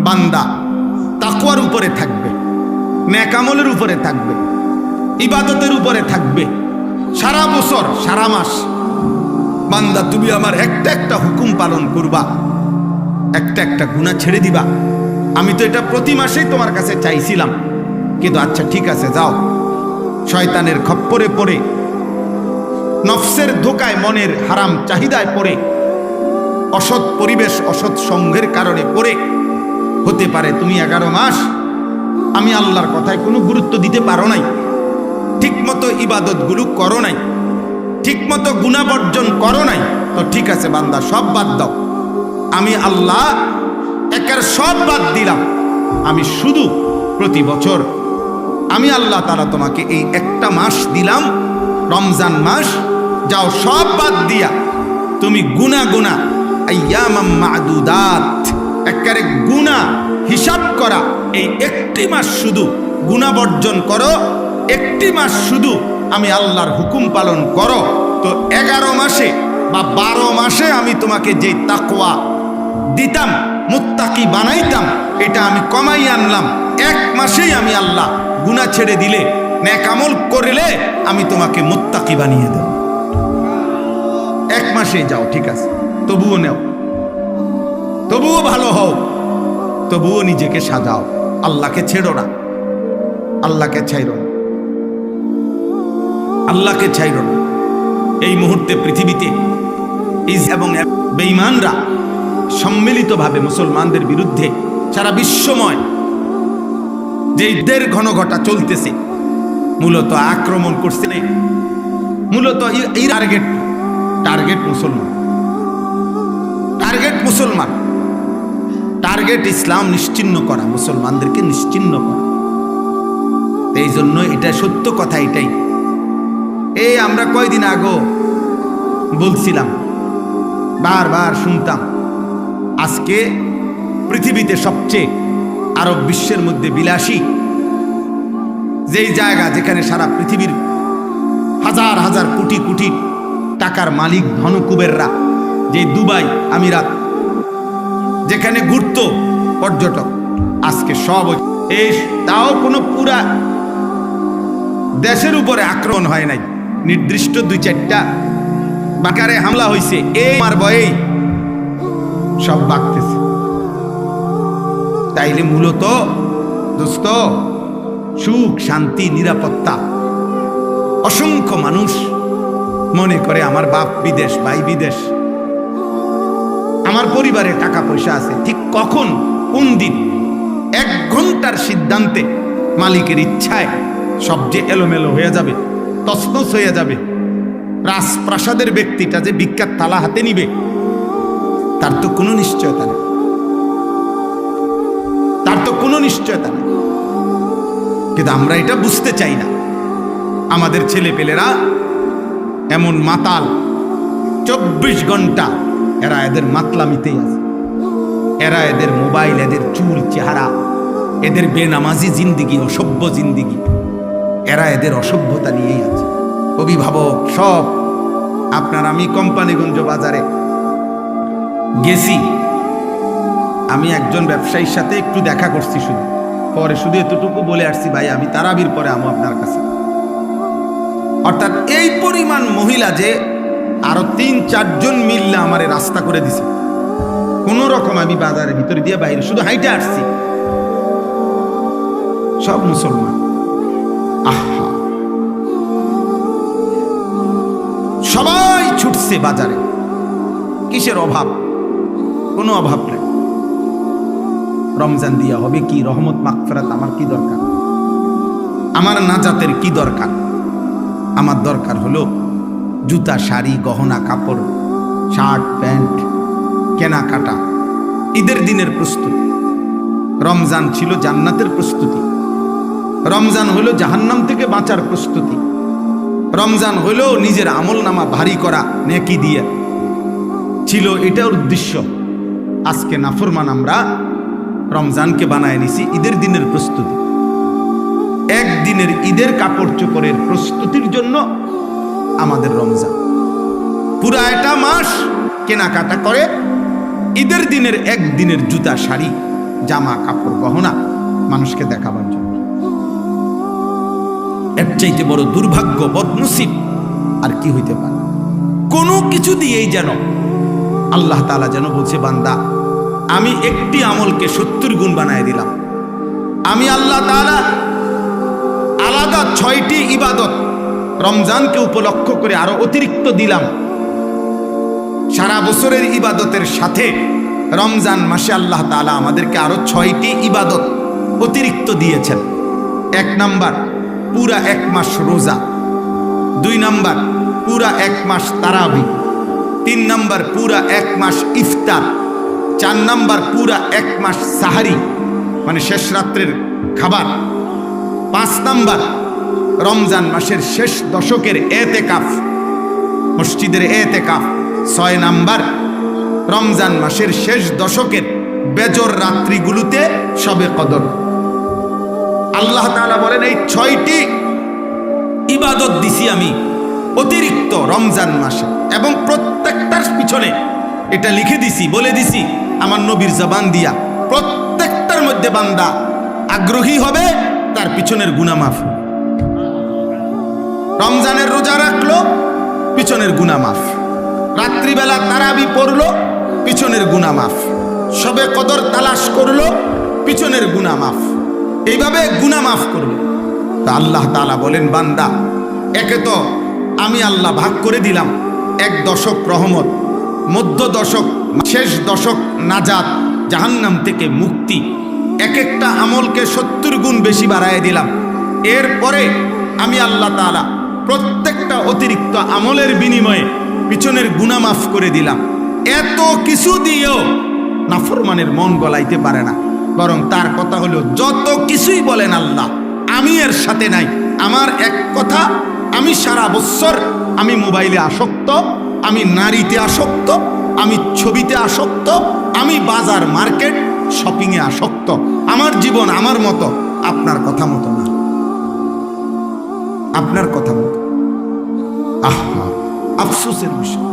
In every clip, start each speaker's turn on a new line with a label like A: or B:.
A: বান্দা তাকওয়ার উপরে থাকবে, নেক আমলের উপরে থাকবে, ইবাদতের উপরে থাকবে, সারা বছর সারা মাস বান্দা তুমি আমার একটা একটা হুকুম পালন করবা, একটা একটা গুনাহ ছেড়ে দিবা। আমি তো এটা প্রতি মাসেই তোমার কাছে চাইছিলাম, কিন্তু আচ্ছা ঠিক আছে যাও। শয়তানের খপ্পরে পড়ে, নফসের ধোকায়, মনের হারাম চাহিদায় পড়ে, অসৎ পরিবেশ অসৎ সঙ্গের কারণে পড়ে হতে পারে তুমি 11 মাস আমি আল্লাহর কথায় কোনো গুরুত্ব দিতে পারো নাই, ঠিকমতো ইবাদতগুলো করো নাই, ঠিকমতো গুনাহ বর্জন করো নাই। তো ঠিক আছে বান্দা, সব বাদ দাও। আমি আল্লাহ একের সব বাদ দিলাম। আমি শুধু প্রতি বছর আমি আল্লাহ তাআলা তোমাকে এই একটা মাস দিলাম, রমজান মাস। যাও সব বাদ দিয়া তুমি গুনাহ আইয়ামাম মা'দুদাত, একেবারে গুনাহ হিসাব করা এই একটি মাস শুধু গুনাহ বর্জন করো, একটি মাস শুধু আমি আল্লাহর হুকুম পালন করো। তো 11 মাসে বা 12 মাসে আমি তোমাকে যে তাকওয়া দিতাম, মুত্তাকি বানাইতাম, এটা আমি কমাই আনলাম। 1 মাসেই আমি আল্লাহ গুনাহ ছেড়ে দিলে, নেক আমল করলে আমি তোমাকে মুত্তাকি বানিয়ে দেব। 1 মাসেই যাও, ঠিক আছে, তবুও নেও, তবুও ভালো হও, তবুও নিজেকে সাজাও। আল্লাহকে ছেড়ো না, আল্লাহকে ছাইরো না, আল্লাহকে ছাইরো না। এই মুহূর্তে পৃথিবীতে এবং বেঈমানরা সম্মিলিতভাবে মুসলমানদের বিরুদ্ধে সারা বিশ্বময় যে ঈদের ঘনঘটা চলতেছে, মূলত আক্রমণ করছে না, মূলত এই টার্গেট মুসলমান, টার্গেট ইসলাম নিশ্চিহ্ন করা, মুসলমানদেরকে নিশ্চিহ্ন করা। এই জন্য এটা সত্য কথা, এটাই। এই আমরা কয়দিন আগে বলছিলাম, বারবার শুনতাম, আজকে পৃথিবীতে সবচেয়ে আরব বিশ্বের মধ্যে বিলাসী যেই জায়গা, যেখানে সারা পৃথিবীর হাজার হাজার কোটি কোটি টাকার মালিক ধনকুবেররা, যে দুবাই আমিরাত, যেখানে ঘুরতো পর্যটক, আজকে সব এই, তাও কোনো পুরা দেশের উপরে আক্রমণ হয় নাই, নির্দিষ্ট 2-4টা বাকারে হামলা হয়েছে। এই আমার ভয়েই সব বাকতেছে। তাইলে মূলত দোস্ত, সুখ শান্তি নিরাপত্তা, অসংখ্য মানুষ মনে করে আমার বাপ বিদেশ, ভাই বিদেশ, আমার পরিবারে টাকা পয়সা আছে। ঠিক কখন, কোন দিন, 1 ঘন্টার সিদ্ধান্তে, মালিকের ইচ্ছায় সব যে এলোমেলো হয়ে যাবে, তছনছ হয়ে যাবে। রাজপ্রাসাদের ব্যক্তিটা যে বিখ্যাত থালা হাতে নিবে, তার তো কোনো নিশ্চয়তা নেই, তার তো কোনো নিশ্চয়তা নেই। কিন্তু আমরা এটা বুঝতে চাই না। আমাদের ছেলেপেলেরা এমন মাতাল, 24 ঘন্টা এরা এদের মাতলামিতেই আছে। এরা এদের মোবাইল, এদের চুল চেহারা, এদের বেনামাজি জিন্দিগি, অসভ্য জিন্দিগি, এরা এদের অসভ্যতা নিয়েই আছে। অভিভাবক সব আপনার, আমি কোম্পানিগঞ্জ বাজারে গেছি, আমি একজন ব্যবসায়ীর সাথে একটু দেখা করছি, শুধু এতটুকু বলে আসছি, ভাই আমি তারাবির পরে আমো আপনার কাছে। অর্থাৎ এই পরিমাণ মহিলা যে আরো 3-4 জন মিললে আমারে রাস্তা করে দিছে, কোন রকম আমি বাজারের ভিতরে দিয়ে বাইরে শুধু হাইটে আসছি, সব মুসলমান। আহা, সবাই ছুটছে বাজারে। কিসের অভাব? কোনো অভাব নেই। রমজান দিয়া হবে কি, রহমত মাগফিরাত আমার কি দরকার? আমার নাজাতের কি দরকার? আমার দরকার হলো জুতা, শাড়ি, গহনা, কাপড়, শার্ট, প্যান্ট, কেনাকাটা, ঈদের দিনের প্রস্তুতি। রমজান ছিল জান্নাতের প্রস্তুতি, রমজান হলো জাহান্নাম থেকে বাঁচার প্রস্তুতি, রমজান হলো নিজের আমল নামা ভারী করা নেকি দিয়ে ছিল, এটার উদ্দেশ্য। আজকে নাফরমান আমরা রমজানকে বানায় নিছি ঈদের দিনের প্রস্তুতি। একদিনের ঈদের কাপড় চোপড়ের প্রস্তুতির জন্য আমাদের রমজান, পুরা একটা মাস কেনাকাটা করে ঈদের দিনের একদিনের জুতা, শাড়ি, জামা কাপড় গহনা মানুষকে দেখাবার জন্য। এর চাইতে বড় দুর্ভাগ্য বদনসিব আর কি হইতে পারে? কোনো কিছু দিয়েই যেন আল্লাহ তাআলা যেন বলছে, বান্দা আমি একটি আমলকে 70 গুণ বানায় দিলাম। আমি আল্লাহ তাআলা আলাদা 6টি ইবাদত রমজানকে উপলক্ষ করে আরো অতিরিক্ত দিলাম। সারা বছরের ইবাদতের সাথে রমজান মাসে আল্লাহ তাআলা আমাদেরকে আরো 6টি ইবাদত অতিরিক্ত দিয়েছেন। 1 নাম্বার, পুরা 1 মাস রোজা। 2 নাম্বার, পুরা 1 মাস তারাবি। 3 নাম্বার, পুরা 1 মাস ইফতার। 4 নাম্বার, পুরা 1 মাস সাহারি মানে শেষ রাত্রের খাবার। 5 নাম্বার, রমজান মাসের শেষ দশকের এতেকাফ, মসজিদের এতেকাফ। 6 নাম্বার, রমজান মাসের শেষ দশকের বেজর রাত্রিগুলোতে শবে কদর। আল্লাহ তাআলা বলেন এই 6টি ইবাদত দিছি আমি অতিরিক্ত রমজান মাসে, এবং প্রত্যেকটার পিছনে এটা লিখে দিছি, বলে দিছি আমার নবীর জবান দিয়া, প্রত্যেকটার মধ্যে বান্দা আগ্রহী হবে তার পিছনের গুনাহ মাফ। রমজানের রোজা রাখলো, পিছনের গুনাহ মাফ। রাত্রিবেলা তারাবি পড়লো, পিছনের গুনাহ মাফ। শবে কদর তালাশ করলো, পিছনের গুনাহ মাফ। এইভাবে গুনাহ মাফ করবে। তা আল্লাহ তাআলা বলেন, বান্দা একে তো আমি আল্লাহ ভাগ করে দিলাম 1 দশক রহমত, মধ্য দশক, শেষ দশক নাজাত, জাহান্নাম থেকে মুক্তি। এক একটা আমলকে 70 গুণ বেশি বাড়ায় দিলাম। এরপরে আমি আল্লাহ তাআলা প্রত্যেকটা অতিরিক্ত আমলের বিনিময়ে পিছনের গুনাহ মাফ করে দিলাম। এত কিছু দিয়েও নাফরমানের মন গলাইতে পারে না, বরং তার কথা হলো যত কিছুই বলেন আল্লাহ আমি এর সাথে নাই। আমার এক কথা, আমি সারা বছর আমি মোবাইলে আসক্ত, আমি নারীতে আসক্ত, আমি ছবিতে আসক্ত, আমি বাজার মার্কেট শপিংয়ে আসক্ত। আমার জীবন আমার মতো, আপনার কথা মতো না, আপনার কথা মতো। আহা, আফসোসের বিষয়।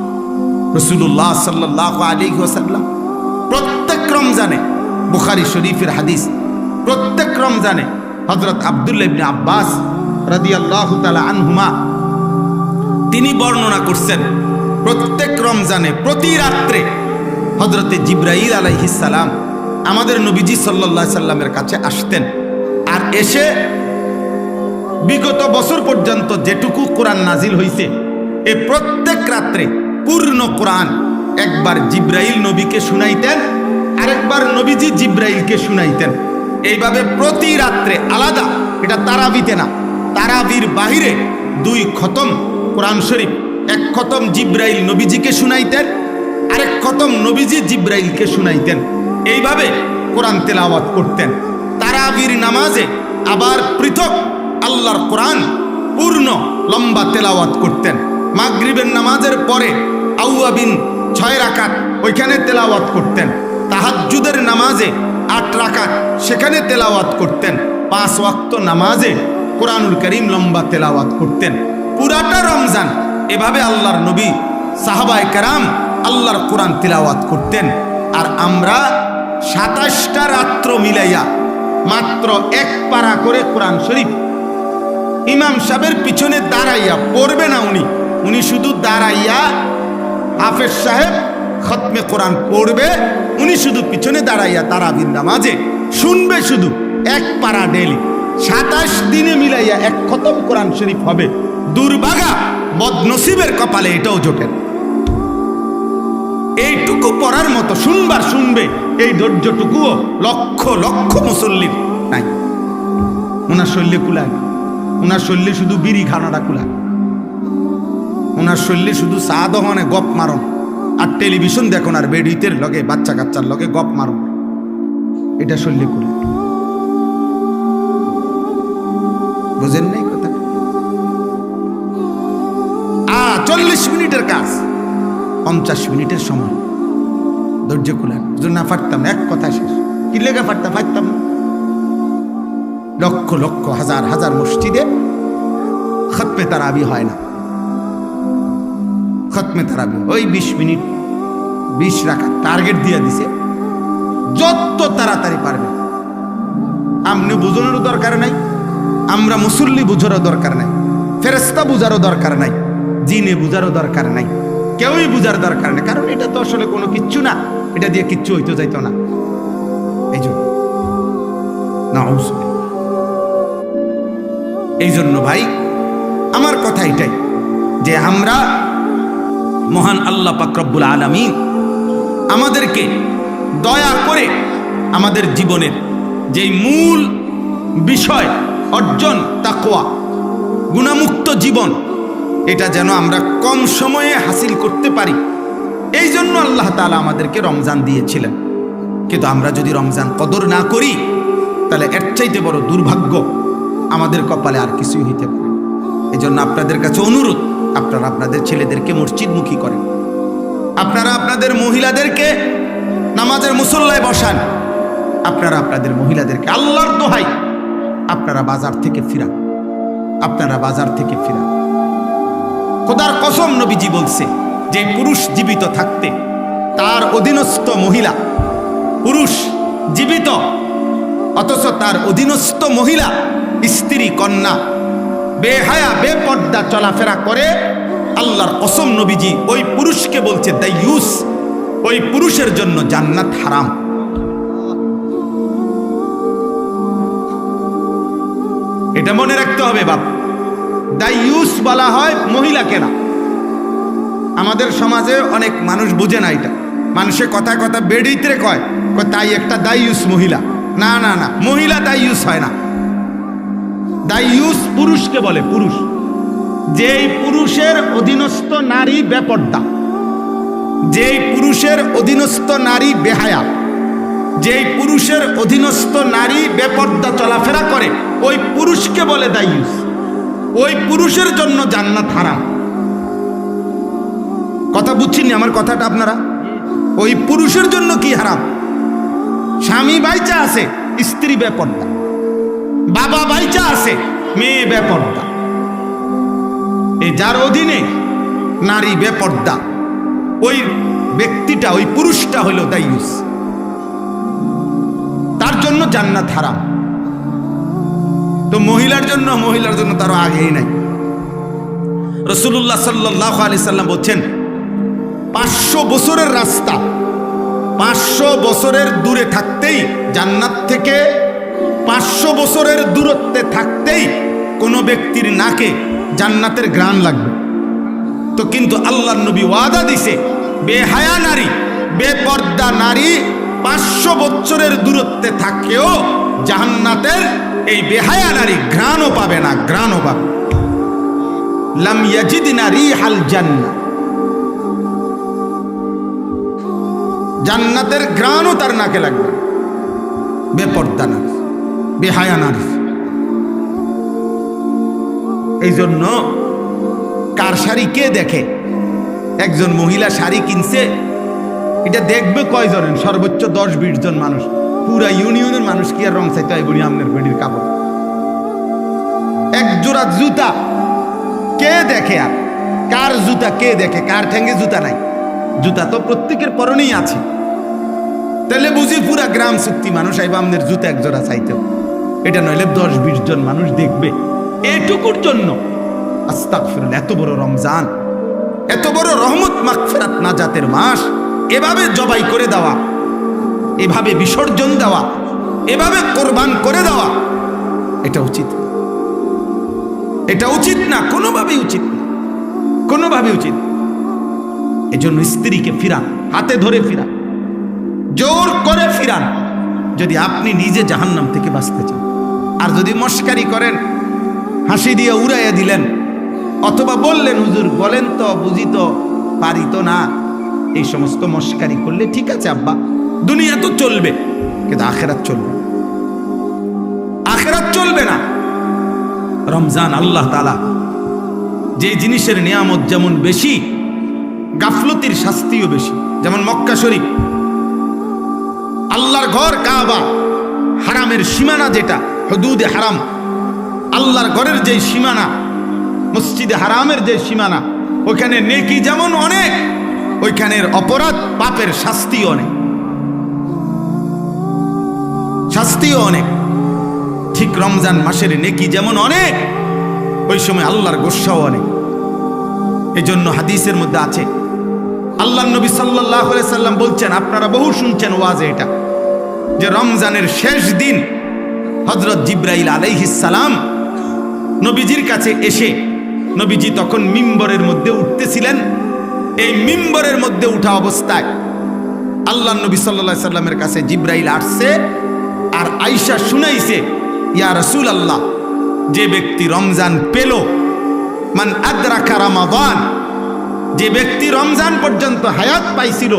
A: রাসূলুল্লাহ সাল্লাল্লাহু আলাইহি ওয়াসাল্লাম প্রত্যেক রমজানে, বুখারী শরীফের হাদিস, প্রত্যেক রমজানে হযরত আব্দুল্লাহ ইবনে আব্বাস রাদিয়াল্লাহু তাআলা আনহুমা তিনি বর্ণনা করছেন, প্রত্যেক রমজানে প্রতি রাত্রে হযরতে জিবরাইল আলাইহিস সালাম আমাদের নবীজি সাল্লাল্লাহু আলাইহি সাল্লামের কাছে আসতেন। আর এসে বিগত বছর পর্যন্ত যেটুকু কোরআন নাজিল হয়েছে এই প্রত্যেক রাত্রে পূর্ণ কোরআন একবার জিবরাইল নবীকে শুনাইতেন, আরেকবার নবীজি জিবরাইলকে শুনাইতেন। এইভাবে প্রতি রাত্রে আলাদা। এটা তারাবিতে না, তারাবির বাহিরে 2 খতম কোরআন শরীফ, 1 খতম জিবরাইল নবীজিকে শুনাইতেন, আরেক খতম নবীজি জিবরাইলকে শুনাইতেন। এইভাবে কোরআন তেলাওয়াত করতেন। তারাবির নামাজে আবার পৃথক আল্লাহর কোরআন পূর্ণ লম্বা তেলাওয়াত করতেন। মাগরিবের নামাজের পরে আউয়াবিন 6 রাকাত ওইখানে তেলাওয়াত করতেন। তাহাজ্জুদের নামাজে 8 রাকাত সেখানে তেলাওয়াত করতেন। 5 ওয়াক্ত নামাজে কোরআনুল কারীম লম্বা তেলাওয়াত করতেন। পুরাটা রমজান এভাবে আল্লাহর নবী সাহাবায়ে কেরাম আল্লাহর কোরআন তেলাওয়াত করতেন। আর আমরা 27টা রাত্র মিলাইয়া মাত্র 1 পারা করে কোরআন শরীফ ইমাম সাহেবের পিছনে দাঁড়াইয়া পড়বে না, উনি শুধু দাঁড়াইয়া হাফেজ সাহেব খতমে কোরআন পড়বে, উনি শুধু পিছনে দাঁড়াইয়া তারাবির নামাজে শুনবে শুধু 1 পারা ডেলি। 27 দিনে মিলাইয়া 1 খতম কোরআন শরীফ হবে। দুর্ভাগা বদনসিবের কপালে এটাও জোটে না। এইটুকু পড়ার মতো শুনবার শুনবে, এই ধৈর্যটুকুও লক্ষ লক্ষ মুসল্লির নাই। ওনার শৈল্যে কুলায় না, ওনার শৈল্যে শুধু বিড়ি খানাটা কুলায়, ওনার শৈল্যে শুধু চা দহনে গপ মারন আর টেলিভিশন দেখুন আর বেডিতের লগে বাচ্চা কাচ্চার লগে গপ মারন, এটা শৈল্যে কুলায়। বুঝেন নাই কথা? 40 মিনিটের কাজ 50 মিনিটের সময় ধৈর্য কুলান। না পারতাম, এক কথা শেষ। কি লেগে পারতাম না। লক্ষ লক্ষ হাজার হাজার মসজিদে খতমে তারাবি হয় না। খতমে তারাবি ওই 20 মিনিট 20 রাকাত টার্গেট দিয়ে দিছে, যত তাড়াতাড়ি পারবে। আপনি বুঝানোর দরকার নাই, আমরা মুসল্লি বুঝারও দরকার নাই, ফেরেশতা বুঝারও দরকার নাই, জিনে বুঝারও দরকার নাই, কেউই বুঝার দরকার নেই। কারণ এটা তো আসলে কোনো কিচ্ছু না, এটা দিয়ে কিচ্ছু হইতে যাইতো না। এই জন্য ভাই আমার কথা এটাই যে আমরা মহান আল্লাহ পাক রব্বুল আলামিন আমাদেরকে দয়া করে আমাদের জীবনের যেই মূল বিষয় অর্জন তাকওয়া, গুনাহমুক্ত জীবন, এটা যেন আমরা কম সময়ে হাসিল করতে পারি। এই জন্য আল্লাহ তাআলা আমাদেরকে রমজান দিয়েছিলেন। কিন্তু আমরা যদি রমজান কদর না করি তাহলে এর চাইতে বড় দুর্ভাগ্য আমাদের কপালে আর কিছুই হইতে পারে। এই জন্য আপনাদের কাছে অনুরোধ, আপনারা আপনাদের ছেলেদেরকে মসজিদমুখী করেন, আপনারা আপনাদের মহিলাদেরকে নামাজের মুসল্লায় বসান, আপনারা আপনাদের মহিলাদেরকে আল্লাহর দোহাই আপনারা বাজার থেকে ফিরান, আপনারা বাজার থেকে ফিরান। খোদার কসম নবীজি বলছে যে পুরুষ জীবিত থাকতে তার অধীনস্থ মহিলা, পুরুষ জীবিত অথচ তার অধীনস্থ মহিলা, স্ত্রী, কন্যা বেহায়া বেপর্দা চলাফেরা করে, আল্লাহর কসম নবীজি ওই পুরুষকে বলছে দাইয়ুস, ওই পুরুষের জন্য জান্নাত হারাম। এটা মনে রাখতে হবে বাপ। দাইয়ুস বলা হয় মহিলাকে না। আমাদের সমাজে অনেক মানুষ বুঝে না এটা, মানুষে কথা কথা বেড়িতে কয় তাই একটা দাইয়ুস মহিলা। না না না, মহিলা দাইয়ুস হয় না। দাইয়ুস পুরুষকে বলে, পুরুষ যেই পুরুষের অধীনস্থ নারী বেপর্দা, যেই পুরুষের অধীনস্থ নারী বেহায়া, যেই পুরুষের অধীনস্থ নারী বেপর্দা চলাফেরা করে, ওই পুরুষকে বলে দাইয়ুস। ওই পুরুষের জন্য জান্নাত হারাম। কথা বুঝছেন আমার কথাটা আপনারা? ওই পুরুষের জন্য কি হারাম? স্বামী বাইচা আছে, স্ত্রী বেপর্দা, বাবা বাইচা আছে, মেয়ে বেপর্দা, এই যার অধীনে নারী বেপর্দা, ওই ব্যক্তিটা, ওই পুরুষটা হলো দাইয়ুস, তার জন্য জান্নাত হারাম। তো মহিলার জন্য তারও আগেই নাই। রাসূলুল্লাহ সাল্লাল্লাহু আলাইহি সাল্লাম বলছেন 500 বছরের রাস্তা, 500 বছরের দূরে থাকতেই, জান্নাত থেকে 500 বছরের দূরত্বে থাকতেই কোনো ব্যক্তির নাকে জান্নাতের ঘ্রাণ লাগবে। তো কিন্তু আল্লাহর নবী ওয়াদা দিছে, বেহায়া নারী, বেপর্দা নারী 500 বছরের দূরত্বে থাকেও জান্নাতের এই বেহায়া নারী ঘ্রাণও পাবে না, ঘ্রাণও পাবে। লাম ইয়াজিদনা রিহাল জান্নাহ, জান্নাতের ঘ্রাণও তার নাকে লাগবে। বেপর্দা নারী, বেহায়া নারী। এই জন্য কার শাড়ি কে দেখে? একজন মহিলা শাড়ি কিনছে, এটা দেখবে কয়জনের? সর্বোচ্চ 10-20 জন মানুষ। পুরা ইউনিয়নের মানুষ কি আর রং চাইতে হয় বলি আমনের বেডির কাপড়? এক জোড়া জুতা কে দেখে? আর কার জুতা কে দেখে? কার ঠ্যাঙ্গে জুতা নাই? জুতা তো প্রত্যেকের পরনেই আছে। তাহলে বুঝি পুরা গ্রাম চুক্তি মানুষ আইবা আমনের জুতা এক জোড়া চাইতেও, এটা নইলে 10-20 জন মানুষ দেখবে। এটুকুর জন্য আস্তাগফিরুল্লাহ, এত বড় রমজান, এত বড় রহমত মাগফিরাত নাজাতের মাস, এভাবে জবাই করে দেওয়া, এভাবে বিসর্জন দেওয়া, এভাবে কোরবান করে দেওয়া, এটা উচিত? এটা উচিত না, কোনোভাবেই উচিত না, কোনোভাবে উচিত। এজন্য স্ত্রীকে ফিরান, হাতে ধরে ফিরান, জোর করে ফিরান, যদি আপনি নিজে জাহান্নাম থেকে বাঁচতে চান। আর যদি মস্কারি করেন, হাসি দিয়ে উড়াইয়া দিলেন, অথবা বললেন হুজুর বলেন তো, বুঝি তো, পারি তো না, এই সমস্ত মস্কারি করলে ঠিক আছে আব্বা, দুনিয়া তো চলবে, কিন্তু আখেরাত চলবে, আখেরাত চলবে না। রমজান আল্লাহ তাআলা যে জিনিসের নিয়ামত যেমন বেশি, গাফলতির শাস্তিও বেশি। যেমন মক্কা শরীফ, আল্লাহর ঘর কাবা, হারামের সীমানা যেটা, হুদুদে হারাম, আল্লাহর ঘরের যে সীমানা, মসজিদে হারামের যে সীমানা, ওইখানে নেকি যেমন অনেক, ওইখানের অপরাধ পাপের শাস্তি অনেক। শাস্তিও অনেক। ঠিক রমজান মাসের নেকি যেমন অনেক, ওই সময় আল্লাহর গোস্বাও অনেক। এই জন্য হাদিসের মধ্যে আছে, আল্লাহ নবী সাল্লাল্লাহু আলাইহি সাল্লাম বলছেন, আপনারা বহু শুনছেন ওয়াজে এটা, যে রমজানের শেষ দিন হযরত জিবরাইল আলাইহিস সালাম নবীজির কাছে এসে, নবীজি তখন মিম্বরের মধ্যে উঠতেছিলেন, এই মিম্বরের মধ্যে উঠা অবস্থায় আল্লাহ নবী সাল্লাল্লাহু আলাইহি সাল্লামের কাছে জিবরাইল আসছে, আর আয়েশা শুনাইছে, ইয়া রাসূলুল্লাহ, যে ব্যক্তি রমজান পেল, মান আদরাকা রমাদান, যে ব্যক্তি রমজান পর্যন্ত হায়াত পাইছিল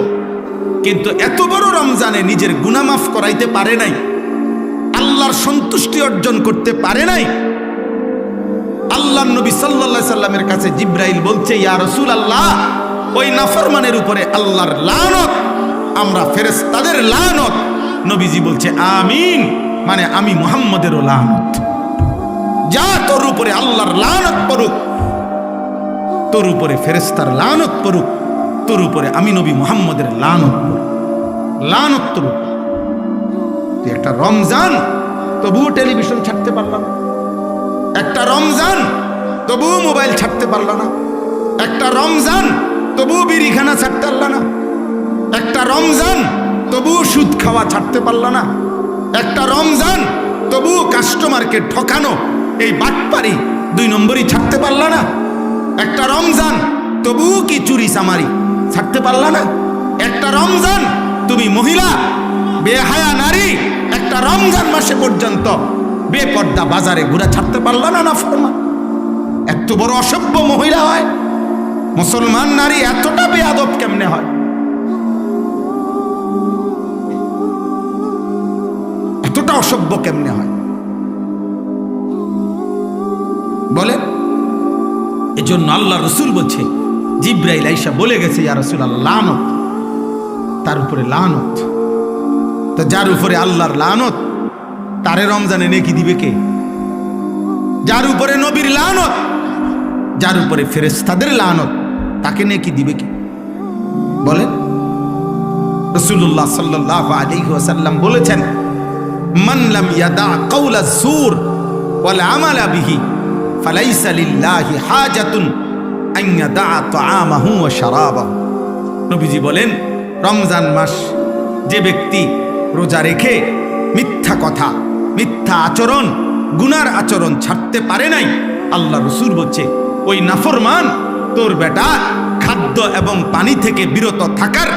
A: কিন্তু এত বড় রমজানে নিজের গুনাহ মাফ করাইতে পারে নাই, আল্লাহর সন্তুষ্টি অর্জন করতে পারে নাই, আল্লাহ নবী সাল্লাল্লাহু আলাইহি সাল্লামের কাছে জিবরাইল বলছে, ইয়া রাসূলুল্লাহ, ওই নাফরমানের উপরে আল্লাহর লানত, আমরা ফেরেশতাদের লানত। নবীজি বলছে আমিন, মানে আমি মুহাম্মদেরও লানত। যা তোর উপরে আল্লাহর লানত পড়ুক, তোর উপরে ফেরেশতার লানত পড়ুক, তোর উপরে আমি নবী মুহাম্মদের লানত পড়ুক, লানত তোর উপরে। তুই একটা রমজান তবুও টেলিভিশন ছাড়তে পারলাম না, একটা রমজান তবুও মোবাইল ছাড়তে পারল না, একটা রমজান তবুও বিড়িখানা ছাড়তে পারল না, একটা রমজান তবুও সুদ খাওয়া ছাড়তে পারল না, একটা রমজান তবুও কাস্টমারকে ঠকানো, এই বাটপারি 2 নম্বরই ছাড়তে পারল না, একটা রমজান তবুও কি চুরি চামারি ছাড়তে পারল না, একটা রমজান তুমি মহিলা বেহায়া নারী একটা রমজান মাসে পর্যন্ত বেপর্দা বাজারে ঘুরে ছাড়তে পারল না। নাফরমান এত বড় অসভ্য মহিলা হয়, মুসলমান নারী এতটা বেয়াদব কেমনে হয়, এতটা অসভ্য কেমনে হয় বলেন? এজন্য আল্লাহ রসুল বলছে, জিবরাইল আয়েশা বলে গেছে, ইয়া রাসূলুল্লাহ, লানত, তার উপরে লানত। তো যার উপরে আল্লাহর লানত, তারে রমজানে নেকি দিবে কে? যার উপরে নবীর লানত, যার উপরে ফেরেশতাদের লানত, তাকে নেকি দিবে কে বলেন? রাসূলুল্লাহ সাল্লাল্লাহু আলাইহি ওয়াসাল্লাম বলেছেন, মান লাম ইয়াদা কাওলা যুর ওয়াল আমালা বিহি ফালাইসা লিল্লাহি হাজাতুন আন ইয়াদা তাআমাহু ওয়া শারাবাহু। নবীজি বলেন, রমজান মাস যে ব্যক্তি রোজা রেখে মিথ্যা কথা, মিথ্যা আচরণ, গুনার আচরণ ছাড়তে পারে নাই, আল্লাহ রসুল বলছে, ওই নাফরমান তোর বেটা খাদ্য এবং পানি থেকে বিরত থাকার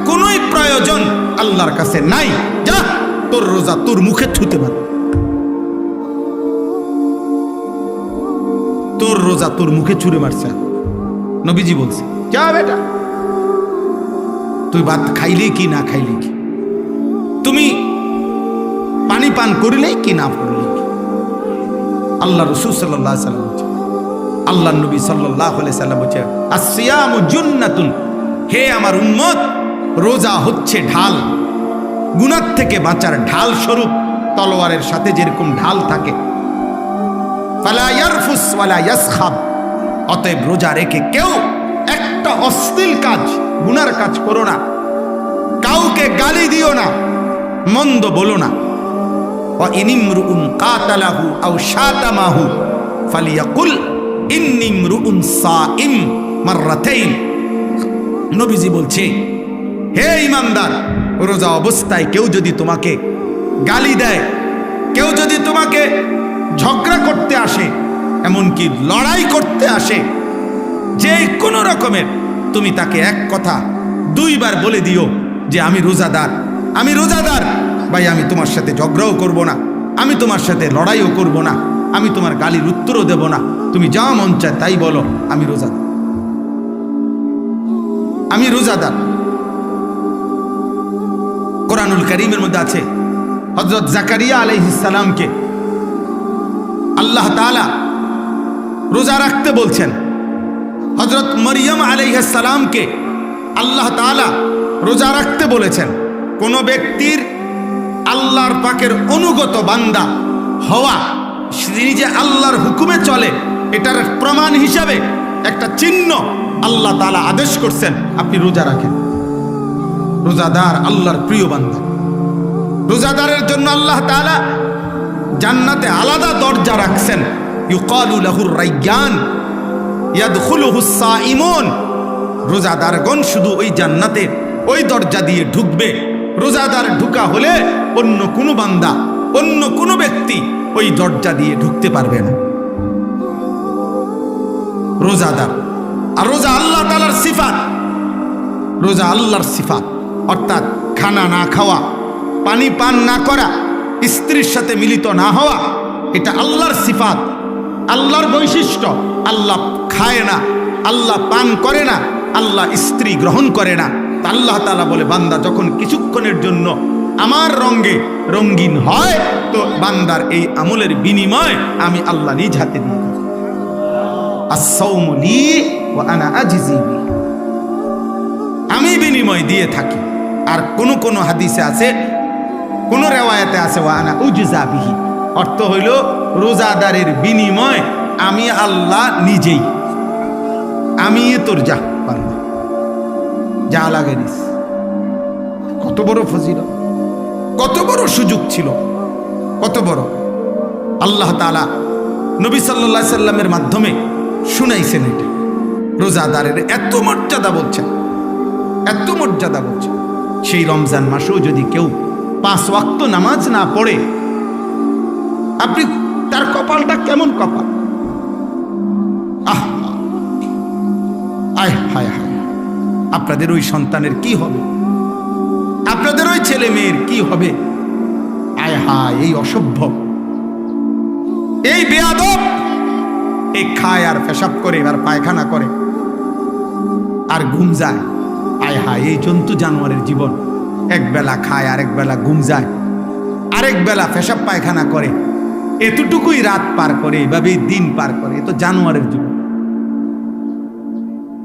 A: কোনোই প্রয়োজন আল্লাহর কাছে নাই, যা তোর রোজা তোর মুখে ছুতে পারে, তোর রোজা তোর মুখে ছুঁড়ে মারছে। নবীজি বলছে, যা বেটা, তুই ভাত খাইলে কি না খাইলে কি, তুমি পানি পান করিলেই কি না করলে কি। আল্লাহ রাসূল সাল্লাল্লাহু আলাইহি সাল্লাম বলছে, আল্লাহ নবী সাল্লাল্লাহু আলাইহি সাল্লাম বলছে, আসসিয়ামু জুন্নাতুন, হে আমার উম্মত, রোজা হচ্ছে ঢাল, গুনাহ থেকে বাঁচার ঢাল স্বরূপ। তলোয়ারের সাথে যেরকম ঢাল থাকে, ফালা ইয়ারফুস ওয়ালা ইয়াসখাব, অতএব রোজা রেখে কেউ একটা অশ্লীল কাজ, গুনার কাজ করো না, কাউকে গালি দিও না, মন্দ বলো না। ওয়া ইনিমরুন কাতালাহু আও শাতামাহু ফালিয়াকুল ইন্নিমরুন সাইম মাররাতাইন। নবীজি বলছে, হে ঈমানদার, রোজা অবস্থায় কেউ যদি তোমাকে গালি দেয়, কেউ যদি তোমাকে ঝগড়া করতে আসে, এমনকি লড়াই করতে আসে, যে কোনো রকমের, তুমি তাকে এক কথা 2 বার বলে দিও যে আমি রোজাদার, আমি রোজাদার ভাই, আমি তোমার সাথে ঝগড়াও করব না, আমি তোমার সাথে লড়াইও করব না, আমি তোমার গালির উত্তরও দেব না, তুমি যা মন চায় তাই বলো, আমি রোজাদার, আমি রোজাদার। কোরআনুল কারীমের মধ্যে আছে, হযরত জাকারিয়া আলাইহিস সালামকে আল্লাহ তাআলা রোজা রাখতে বলছেন, হযরত মরিয়ম আলাইহিস সালামকে আল্লাহ তাআলা রোজা রাখতে বলেছেন। কোন ব্যক্তির আল্লাহর পাকের অনুগত বান্দা হওয়া, তিনি যে আল্লাহর হুকুমে চলে, এটার প্রমাণ হিসাবে একটা চিহ্ন আল্লাহ তাআলা আদেশ করছেন, আপনি রোজা রাখেন। রোজাদার আল্লাহর প্রিয় বান্দা, রোজাদারের জন্য আল্লাহ তাআলা জান্নাতে আলাদা দরজা রাখছেন, ইউকালু লাহুর রায়্যান ইয়াদখুলুহুস সাইমুন। রোজাদারগণ শুধু ওই জান্নাতে ওই দরজা দিয়ে ঢুকবে। রোজাদার ঢুকা হলে অন্য কোনো বান্দা, অন্য কোনো ব্যক্তি ওই দরজা দিয়ে ঢুকতে পারবে না। রোজাদার, আর রোজা আল্লাহ তাআলার সিফাত, রোজা আল্লাহর সিফাত, অর্থাৎ খানা না খাওয়া, পানি পান না করা, স্ত্রীর সাথে মিলিত না হওয়া, এটা আল্লাহর সিফাত, আল্লাহর বৈশিষ্ট্য। আল্লাহ খায় না, আল্লাহ পান করে না, আল্লাহ স্ত্রী গ্রহণ করে না। তা আল্লাহ তাআলা বলে, বান্দা যখন কিছুক্ষণের জন্য আমার রঙে রঙিন হয়, তো বান্দার এই আমলের বিনিময় আমি আল্লাহ নিজ হাতে দিই। আস-সাওমু লি ওয়া আনা আজজি বিহি, আমি বিনিময় দিয়ে থাকি। আর কোন হাদিসে আছে, কোন রেওয়ায়াতে আছে ওয়া আনা উজজা বিহি, অর্থ হইল রোজাদারের বিনিময় আমি আল্লাহ নিজেই, আমি তোর যা বান্দা, যা লাগে নিস। কত বড় ফজিলত, কত বড় সুযোগ ছিল, কত বড়। আল্লাহ তাআলা নবী সাল্লাল্লাহু আলাইহি সাল্লামের মাধ্যমে শুনাইছেন এটা। রোজাদারের এত মর্যাদা বলছেন, এত মর্যাদা বলছেন। সেই রমজান মাসেও যদি কেউ 5 ওয়াক্ত নামাজ না পড়ে, আপনি তার কপালটা কেমন কপাল! আহ আয় হায় হায়, আপনাদের ওই সন্তানের কি হবে, আপনাদের ওই ছেলে মেয়ের কি হবে! আয় হায়, এই অসভ্য, এই বেয়াদব, এই খায় আর পেশাব করে আর পায়খানা করে আর ঘুম যায়। আয় হায়, এই জন্তু জানোয়ারের জীবন। এক বেলা খায়, আরেক বেলা ঘুম যায়, আরেক বেলা পেশাব পায়খানা করে, এতটুকুই রাত পার করে, এভাবেই দিন পার করে। এ তো জানোয়ারের জীবন,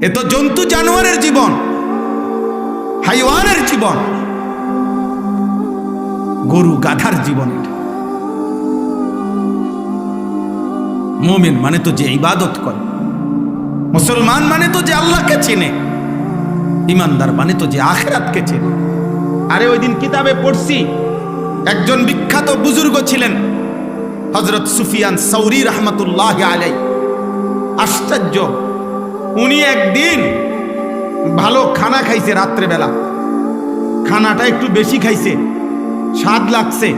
A: এ তো জন্তু জানোয়ারের জীবন, হাইওয়ানের জীবন, গরু গাধার জীবন। মুমিন মানে তো যে ইবাদত করে, মুসলমান মানে তো যে আল্লাহকে চেনে, ইমানদার মানে তো যে আখিরাতকে চেনে। আরে ওই দিন কিতাবে পড়ছি, একজন বিখ্যাত বুজুর্গ ছিলেন হযরত সুফিয়ান সাউরি রাহমাতুল্লাহি আলাইহি। আশ্চর্য, উনি একদিন ভালো খানা খাইছে, রাত্রেবেলা খানাটা একটু বেশি খাইছে, স্বাদ লাগছে,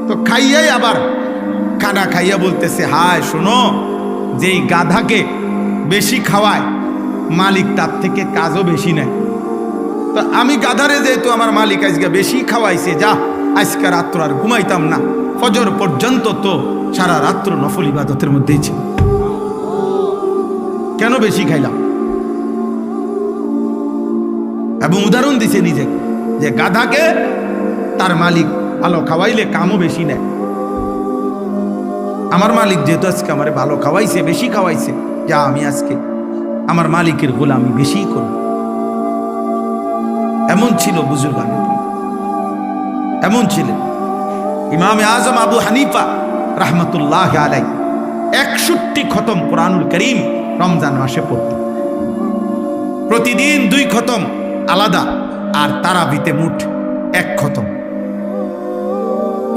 A: তো খাইয়াই আবার খানা খাইয়া বলতেছে, হায় শোনো, যেই গাধাকে বেশি খাওয়ায় মালিক তার থেকে কাজও বেশি নেয়। তো আমি গাধারে যেহেতু আমার মালিক আজকে বেশি খাওয়াইছে, যা আজকে রাত্র আর ঘুমাইতাম না, ফজর পর্যন্ত তো সারা রাত্র নফল ইবাদতের মধ্যেই ছিল, কেন বেশি খাইলাম? এবং উদাহরণ দিছে নিজে, যে গাধাকে তার মালিক ভালো খাওয়াইলে কামও বেশি নেয়। আমার মালিক যেহেতু আজকে আমার ভালো খাওয়াইছে, বেশি খাওয়াইছে, যা আমি আজকে আমার মালিকের গোলামি বেশি করব। এমন ছিল বুজুর্গান, এমন ছিলেন ইমামে আজম আবু হানিফা রাহমাতুল্লাহি আলাইহি। 61 খতম কোরআনুল কারীম রমজান মাসে পড়তেন, প্রতিদিন 2 খতম আলাদা, আর তারাবিতে মোট 1 খতম।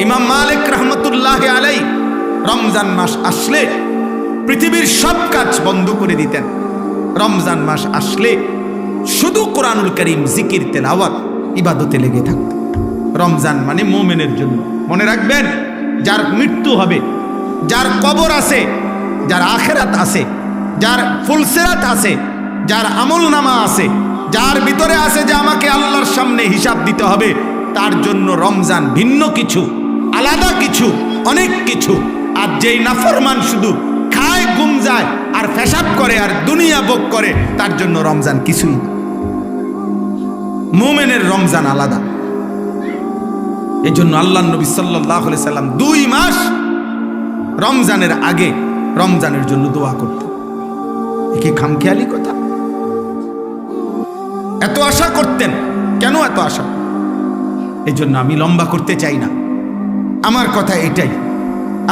A: ইমাম মালিক রাহমাতুল্লাহি আলাইহি রমজান মাস আসলে পৃথিবীর সব কাজ বন্ধ করে দিতেন। রমজান মাস আসলে শুধু কোরআনুল কারীম, জিকির, তেলাওয়াত, ইবাদতে লেগে থাকতেন। রমজান মানে মুমিনের জন্য। মনে রাখবেন, যার মৃত্যু হবে, যার কবর আছে, যার আখিরাত আছে, যার ফুলসিরাত আছে, যার আমলনামা আছে, যার ভিতরে আছে যে আমাকে আল্লাহর সামনে হিসাব দিতে হবে, তার জন্য রমজান ভিন্ন কিছু, আলাদা কিছু, অনেক কিছু। আর যেই নাফরমান শুধু খায়, ঘুম যায় আর পেশাব করে আর দুনিয়া ভোগ করে, তার জন্য রমজান কিছুই না। মুমিনের রমজান আলাদা। এই জন্য আল্লাহ নবী সাল্লাল্লাহু আলাইহি সাল্লাম 2 মাস রমজানের আগে রমজানের জন্য দোয়া করতেন। কি খামখেয়ালি কথা! এত আশা করতেন, কেন এত আশা? এই জন্য আমি লম্বা করতে চাই না, আমার কথা এটাই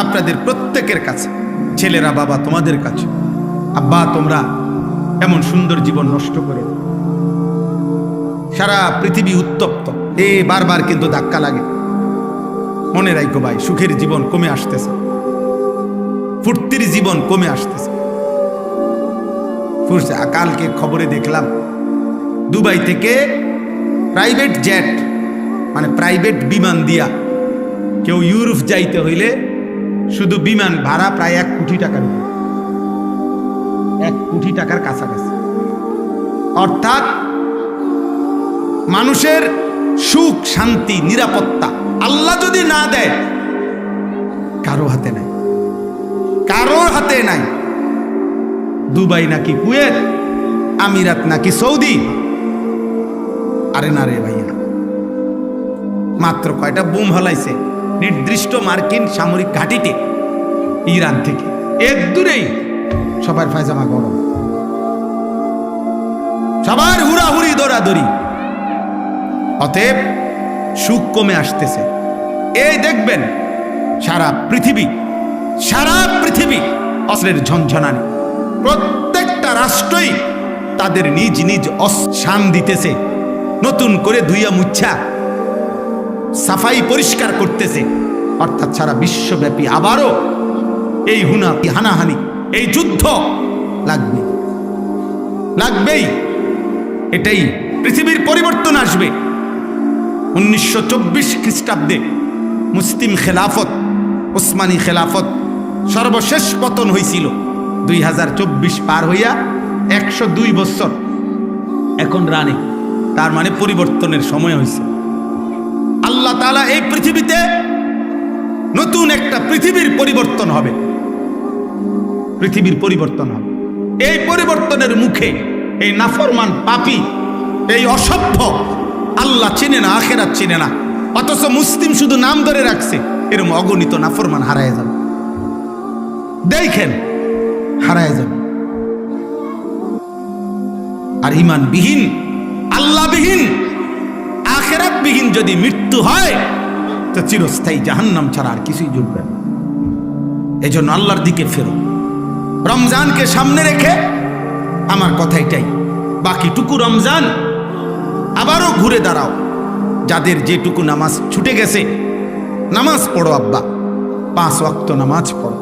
A: আপনাদের প্রত্যেকের কাছে, ছেলেরা, বাবা তোমাদের কাছে, আব্বা তোমরা এমন সুন্দর জীবন নষ্ট করে, সারা পৃথিবী উত্তপ্ত, বারবার কিন্তু ধাক্কা লাগে, মনে রাখো ভাই, সুখের জীবন কমে আসতেছে, ফুর্তির জীবন কমে আসতেছে। কালকে খবরে দেখলাম দুবাই থেকে প্রাইভেট জেট, মানে প্রাইভেট বিমান দিয়া কেউ ইউরোপ যাইতে হইলে শুধু বিমান ভাড়া প্রায় 1 কোটি টাকার উপর, 1 কোটি টাকার কাছাকাছি। অর্থাৎ মানুষের সুখ, শান্তি, নিরাপত্তা আল্লাহ যদি না দেয়, কারো হাতে নাই, কারো হাতে নাই। দুবাই নাকি কুয়েত, আমিরাত নাকি সৌদি, আরে না রে ভাইয়া, মাত্র কয়টা বুম হলাইছে নির্দিষ্ট মার্কিন সামরিক ঘাঁটিতে ইরান থেকে, এর দূরেই সবার পায়জামা গরম, সবার হুড়াহুড়ি দৌড়াদৌড়ি। অতএব সুখ কমে আসতেছে। এই দেখবেন সারা পৃথিবী অস্ত্রের ঝনঝনানি, প্রত্যেকটা রাষ্ট্রই তাদের নিজ নিজ শান দিতেছে, নতুন করে ধুইয়া মুচ্ছা সাফাই পরিষ্কার করতেছে। অর্থাৎ সারা বিশ্বব্যাপী আবারও এই হানাহানি, এই যুদ্ধ লাগবেই। এটাই পৃথিবীর পরিবর্তন আসবে। 1924 খ্রিস্টাব্দে মুসলিম খেলাফত, ওসমানী খেলাফত সর্বশেষ পতন হয়েছিল। 2024 পার হইয়া 102 বছর এখন রানে, তার মানে পরিবর্তনের সময় হয়েছে। আল্লাহ তাআলা এই পৃথিবীতে নতুন একটা পৃথিবীর পরিবর্তন হবে, পৃথিবীর পরিবর্তন হবে। এই পরিবর্তনের মুখে এই নাফরমান পাপী, এই অসভ্য, আল্লাহ চিনে না, আখেরাত চিনে না, অথচ মুসলিম শুধু নাম ধরে রাখছে, এরকম অগণিত নাফরমান হারায় যাবে। দেখেন, হারায় যাবে। আর ঈমানবিহীন, আল্লাহবিহীন, আখেরাতবিহীন যদি মৃত্যু হয়, তো চিরস্থায়ী জাহান্নাম ছাড়া আর কিছুই জুটবে না। এই জন্য আল্লাহর দিকে ফেরো। রমজানকে সামনে রেখে আমার কথা এটাই, বাকিটুকু রমজান আবারও ঘুরে দাঁড়াও। যাদের যেটুকু নামাজ ছুটে গেছে, নামাজ পড়ো আব্বা, 5 ওয়াক্ত নামাজ পড়ো।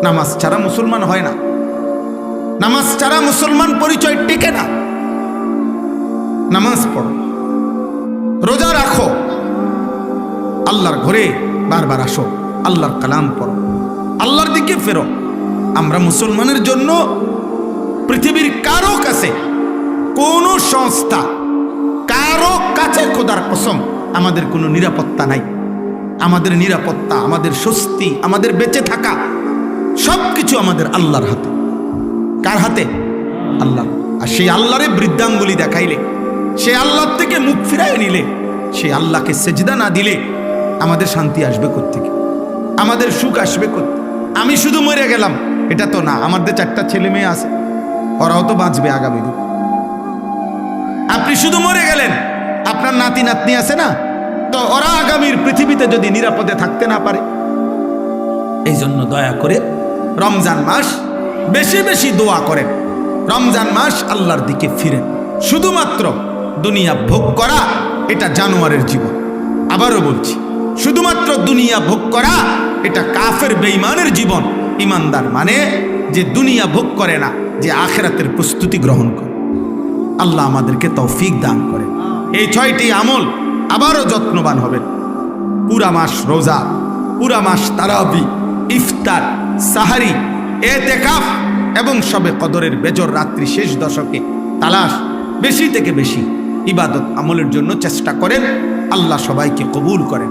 A: নামাজ ছাড়া মুসলমান হয় না, নামাজ ছাড়া মুসলমান পরিচয় টিকে না। নামাজ পড়ো, রোজা রাখো, আল্লাহর ঘরে বারবার আসো, আল্লাহর কালাম পড়ো, আল্লাহর দিকে ফেরো। আমরা মুসলমানের জন্য পৃথিবীর কারো কাছে, কোন সংস্থা, কারো কাছে খোদার কসম আমাদের কোনো নিরাপত্তা নাই। আমাদের নিরাপত্তা, আমাদের স্বস্তি, আমাদের বেঁচে থাকা সবকিছু আমাদের আল্লাহর হাতে। কার হাতে? আল্লাহ। আর সেই আল্লাহরে বৃদ্ধাঙ্গুলি দেখাইলে, সে আল্লাহর থেকে মুখ ফিরাই নিলে, সে আল্লাহকে সেজদা না দিলে আমাদের শান্তি আসবে কোত্থেকে? আমাদের সুখ আসবে কোত্থেকে? আমি শুধু মরে গেলাম এটা তো না, আমাদের 4টা ছেলে মেয়ে আছে, ওরাও তো বাঁচবে আগামী দিন। আপনি শুধু মরে গেলেন, আপনার নাতি নাতনি আছে না, তো ওরা আগামীর পৃথিবীতে যদি নিরাপদে থাকতে না পারে। এই জন্য দয়া করে রমজান মাস বেশি বেশি দোয়া করেন, রমজান মাস আল্লাহর দিকে ফিরেন। শুধুমাত্র দুনিয়া ভোগ করা এটা জানোয়ারের জীবন। আবারও বলছি, শুধুমাত্র দুনিয়া ভোগ করা এটা কাফের বেঈমানের জীবন। ইমানদার মানে যে দুনিয়া ভোগ করে না, যে আখিরাতের প্রস্তুতি গ্রহণ করে। আল্লাহ আমাদেরকে তৌফিক দান করে। এই 6টি আমল আবারও যত্নবান হবেন। পুরা মাস রোজা, পুরা মাস তারাবি, ইফতার, সাহারি, এতেকাফ এবং শবে কদরের বেজর রাত্রি শেষ দশকে তালাশ, বেশি থেকে বেশি ইবাদত আমলের জন্য চেষ্টা করেন। আল্লাহ সবাইকে কবুল করেন।